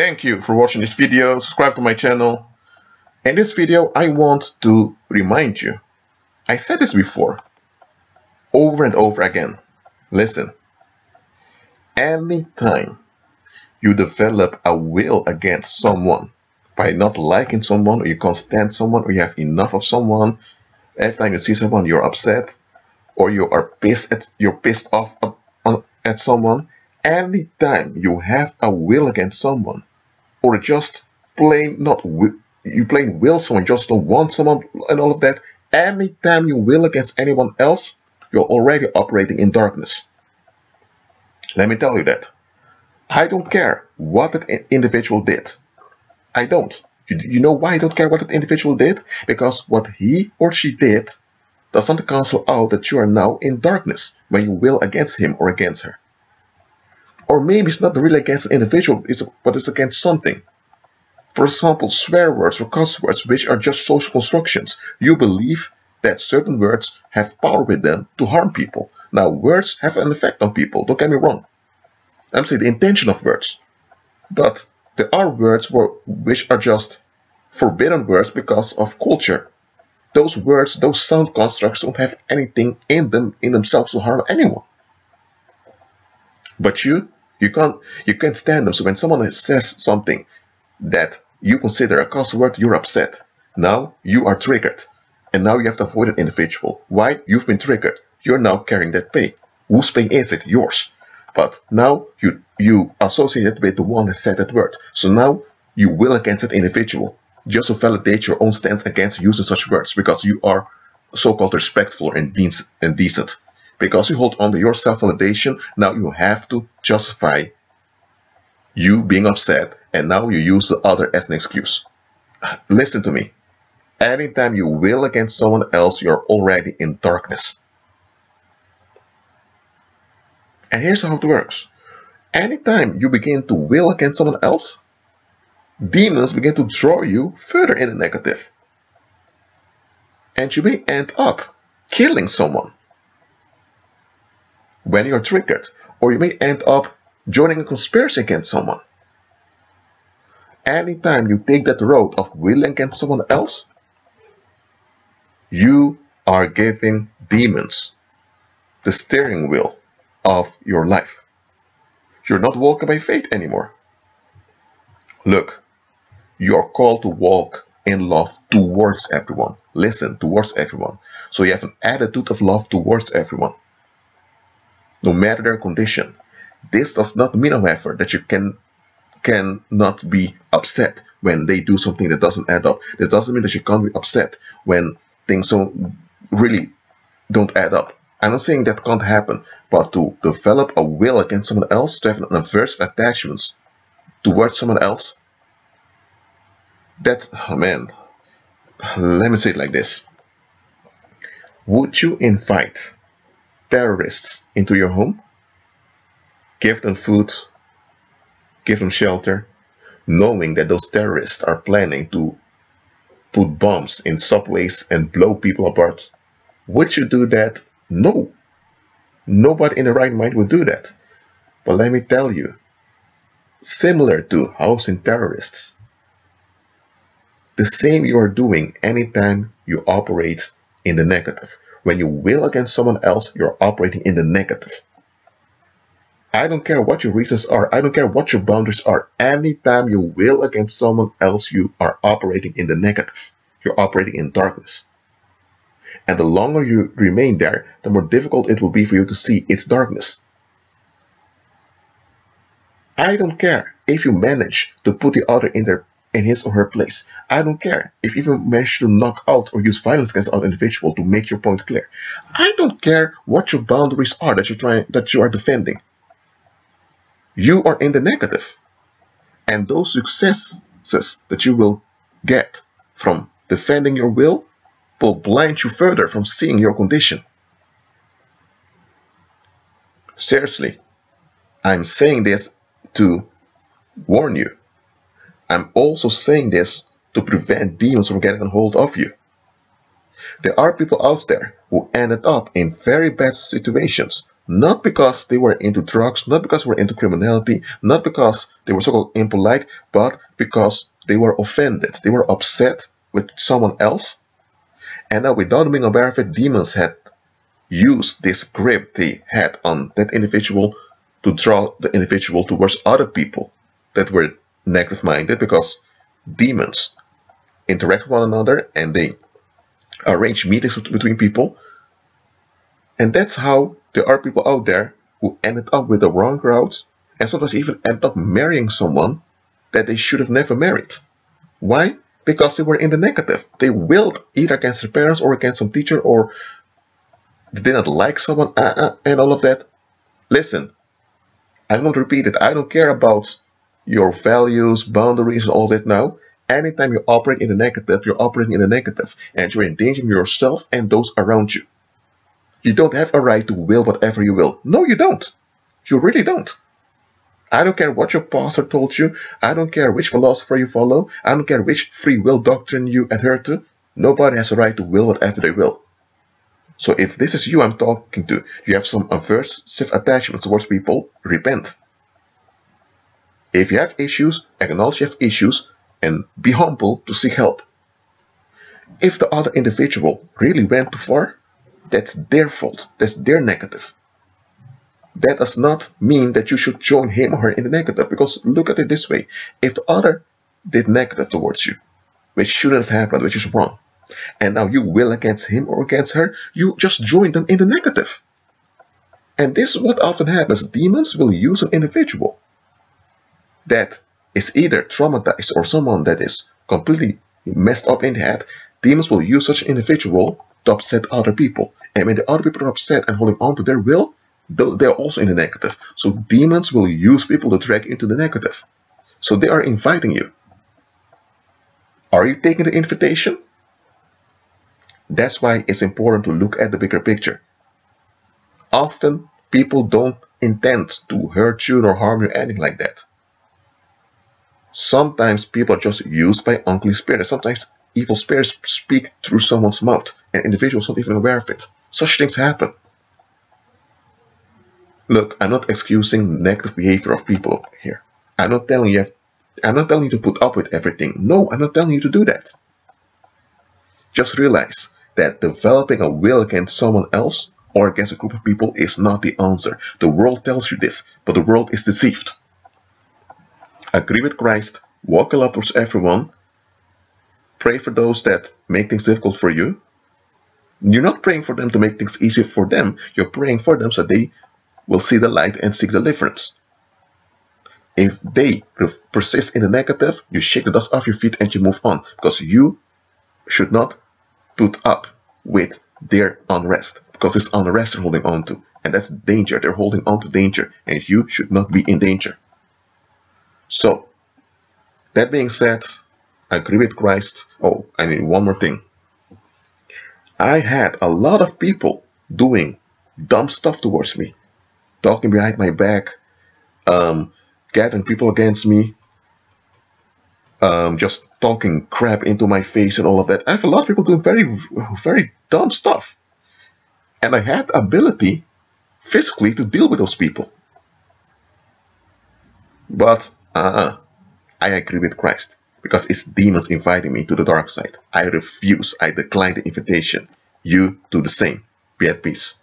Thank you for watching this video. Subscribe to my channel. In this video, I want to remind you, I said this before, over and over again. Listen, anytime you develop a will against someone by not liking someone, or you can't stand someone, or you have enough of someone, every time you see someone you're upset, or you're pissed off at someone, anytime you have a will against someone, or just you plain will someone, just don't want someone and all of that, anytime you will against anyone else, you're already operating in darkness. Let me tell you that. I don't care what that individual did. I don't. You know why I don't care what that individual did? Because what he or she did doesn't cancel out that you are now in darkness when you will against him or against her. Or maybe it's not really against an individual, but it's against something. For example, swear words or cuss words, which are just social constructions. You believe that certain words have power with them to harm people. Now, words have an effect on people, don't get me wrong. I'm saying the intention of words. But there are words which are just forbidden words because of culture. Those words, those sound constructs don't have anything in themselves to harm anyone. But you can't stand them. So when someone says something that you consider a cuss word, you're upset. Now you are triggered. And now you have to avoid an individual. Why? You've been triggered. You're now carrying that pain. Whose pain is it? Yours. But now you associate it with the one that said that word. So now you will against that individual, just to validate your own stance against using such words, because you are so-called respectful and decent. Because you hold on to your self-validation, now you have to justify you being upset, and now you use the other as an excuse. Listen to me. Anytime you will against someone else, you're already in darkness. And here's how it works. Anytime you begin to will against someone else, demons begin to draw you further in the negative. And you may end up killing someone when you're triggered, or you may end up joining a conspiracy against someone. Anytime you take that road of willing against someone else, you are giving demons the steering wheel of your life. You're not walking by faith anymore. Look, you are called to walk in love towards everyone. Listen, towards everyone. So you have an attitude of love towards everyone, no matter their condition. This does not mean, however, that you cannot be upset when they do something that doesn't add up. That doesn't mean that you can't be upset when things really don't add up. I'm not saying that can't happen, but to develop a will against someone else, to have an aversive attachments towards someone else, that's, oh man, let me say it like this. Would you invite terrorists into your home? Give them food, give them shelter, knowing that those terrorists are planning to put bombs in subways and blow people apart? Would you do that? No. Nobody in the right mind would do that. But let me tell you, similar to housing terrorists, the same you are doing anytime you operate in the negative. When you will against someone else, you're operating in the negative. I don't care what your reasons are. I don't care what your boundaries are. Anytime you will against someone else, you are operating in the negative. You're operating in darkness. And the longer you remain there, the more difficult it will be for you to see its darkness. I don't care if you manage to put the other in his or her place. I don't care if you even manage to knock out or use violence against the other individual to make your point clear. I don't care what your boundaries are that you are defending. You are in the negative. And those successes that you will get from defending your will blind you further from seeing your condition. Seriously, I'm saying this to warn you. I'm also saying this to prevent demons from getting a hold of you. There are people out there who ended up in very bad situations, not because they were into drugs, not because they were into criminality, not because they were so-called impolite, but because they were offended. They were upset with someone else. And now, without being aware of it, demons had used this grip they had on that individual to draw the individual towards other people that were negative-minded, because demons interact with one another and they arrange meetings between people. And that's how there are people out there who ended up with the wrong route, and sometimes even end up marrying someone that they should have never married. Why? Because they were in the negative. They willed either against their parents or against some teacher, or they did not like someone, and all of that. Listen, I'm going to repeat it. I don't care about your values, boundaries, and all that now. Anytime you operate in the negative, you're operating in the negative, and you're endangering yourself and those around you. You don't have a right to will whatever you will. No, you don't. You really don't. I don't care what your pastor told you. I don't care which philosopher you follow. I don't care which free will doctrine you adhere to. Nobody has a right to will whatever they will. So if this is you I'm talking to, you have some aversive attachments towards people, repent. If you have issues, acknowledge you have issues, and be humble to seek help. If the other individual really went too far, that's their fault. That's their negative. That does not mean that you should join him or her in the negative, because look at it this way. If the other did negative towards you, which shouldn't have happened, which is wrong, and now you will against him or against her, you just join them in the negative. And this is what often happens. Demons will use an individual that is either traumatized or someone that is completely messed up in the head. Demons will use such an individual to upset other people. And when the other people are upset and holding on to their will, they're also in the negative. So demons will use people to drag into the negative. So they are inviting you. Are you taking the invitation? That's why it's important to look at the bigger picture. Often people don't intend to hurt you nor harm you or anything like that. Sometimes people are just used by unclean spirits. Sometimes evil spirits speak through someone's mouth and individuals are not even aware of it. Such things happen. Look, I'm not excusing negative behavior of people here. I'm not telling you to put up with everything. No, I'm not telling you to do that. Just realize that developing a will against someone else or against a group of people is not the answer. The world tells you this, but the world is deceived. Agree with Christ, walk in love towards everyone, pray for those that make things difficult for you. You're not praying for them to make things easier for them. You're praying for them so they will see the light and seek deliverance. If they persist in the negative, you shake the dust off your feet and you move on, because you should not put up with their unrest, because it's unrest they're holding on to, and that's danger. They're holding on to danger, and you should not be in danger. So, that being said, I agree with Christ. Oh, I mean, one more thing. I had a lot of people doing dumb stuff towards me, talking behind my back, gathering people against me, just talking crap into my face and all of that. I have a lot of people doing very, very dumb stuff. And I had the ability physically to deal with those people. But I agree with Christ, because it's demons inviting me to the dark side. I refuse. I decline the invitation. You do the same. Be at peace.